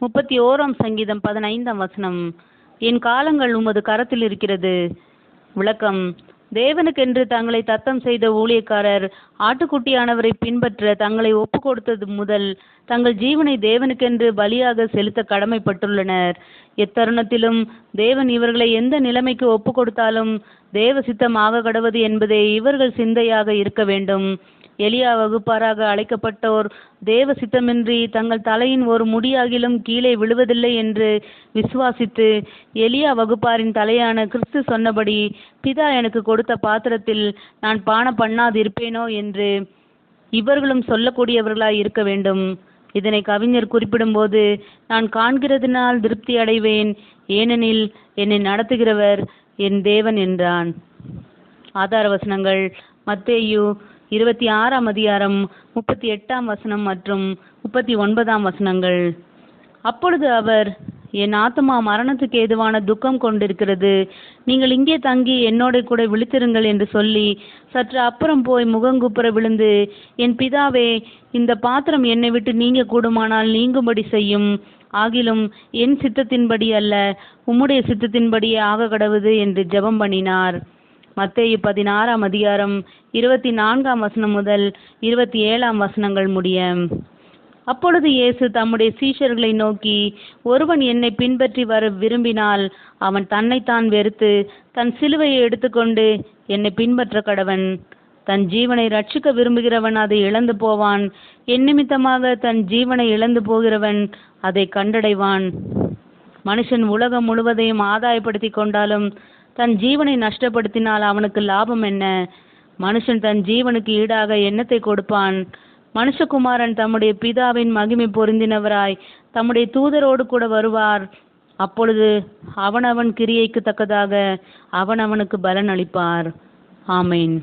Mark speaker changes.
Speaker 1: 31 சங்கீதம் 15 வசனம். என் காலங்கள் உமது கரத்தில் இருக்கிறது. விளக்கம்: தேவனுக்கென்று தங்களை தத்தம் செய்த ஊழியக்காரர் ஆட்டுக்குட்டியானவரை பின்பற்ற தங்களை ஒப்பு கொடுத்தது முதல் தங்கள் ஜீவனை தேவனுக்கென்று பலியாக செலுத்த கடமைப்பட்டுள்ளனர். எத்தருணத்திலும் தேவன் இவர்களை எந்த நிலைமைக்கு ஒப்பு கொடுத்தாலும் தேவ சித்தம் ஆக கடவது என்பதே இவர்கள் சிந்தையாக இருக்க வேண்டும். எலியா வகுப்பாராக அழைக்கப்பட்டோர் தேவ சித்தமின்றி தங்கள் தலையின் ஒரு முடியாகிலும் கீழே விழுவதில்லை என்று விசுவாசித்து எலியா வகுப்பாரின் தலையான கிறிஸ்து சொன்னபடி பிதா எனக்கு கொடுத்த பாத்திரத்தில் நான் பானம் பண்ணாதிருப்பேனோ என்று இவர்களும் சொல்லக்கூடியவர்களாய் இருக்க வேண்டும். இதனை கவிஞர் குறிப்பிடும்போது, நான் காண்கிறதினால் திருப்தி அடைவேன், ஏனெனில் என்னை நடத்துகிறவர் என் தேவன் என்றான். ஆதார வசனங்கள்: மத்தேயு 26 அதிகாரம் 38 வசனம் மற்றும் 39 வசனங்கள். அப்பொழுது அவர், என் ஆத்துமா மரணத்துக்கு ஏதுவான துக்கம் கொண்டிருக்கிறது, நீங்கள் இங்கே தங்கி என்னோட கூட விழித்திருங்கள் என்று சொல்லி சற்று அப்புறம் போய் முகங்குப்புற விழுந்து, என் பிதாவே, இந்த பாத்திரம் என்னை விட்டு நீங்க கூடுமானால் நீங்கும்படி செய்யும், ஆகிலும் என் சித்தத்தின்படி அல்ல உம்முடைய சித்தத்தின்படியே ஆக கடவுது என்று ஜெபம் பண்ணினார். மத்தேயு 16 அதிகாரம் 24 வசனம் முதல் 27 வசனங்கள் முடிய. அப்பொழுது இயேசு தம்முடைய சீஷர்களை நோக்கி, ஒருவன் என்னை பின்பற்றி வர விரும்பினால் அவன் தன்னைத்தான் வெறுத்து தன் சிலுவையை எடுத்துக்கொண்டு என்னை பின்பற்ற கடவன். தன் ஜீவனை ரட்சிக்க விரும்புகிறவன் அதை இழந்து போவான், என் நிமித்தமாக தன் ஜீவனை இழந்து போகிறவன் அதை கண்டடைவான். மனுஷன் உலகம் முழுவதையும் ஆதாயப்படுத்தி கொண்டாலும் தன் ஜீவனை நஷ்டப்படுத்தினால் அவனுக்கு லாபம் என்ன? மனுஷன் தன் ஜீவனுக்கு ஈடாக எண்ணத்தை கொடுப்பான். மனுஷகுமாரன் தம்முடைய பிதாவின் மகிமை பொருந்தினவராய் தம்முடைய தூதரோடு கூட வருவார். அப்பொழுது அவனவன் கிரியைக்கு தக்கதாக அவனவனுக்கு பலன் அளிப்பார். ஆமேன்.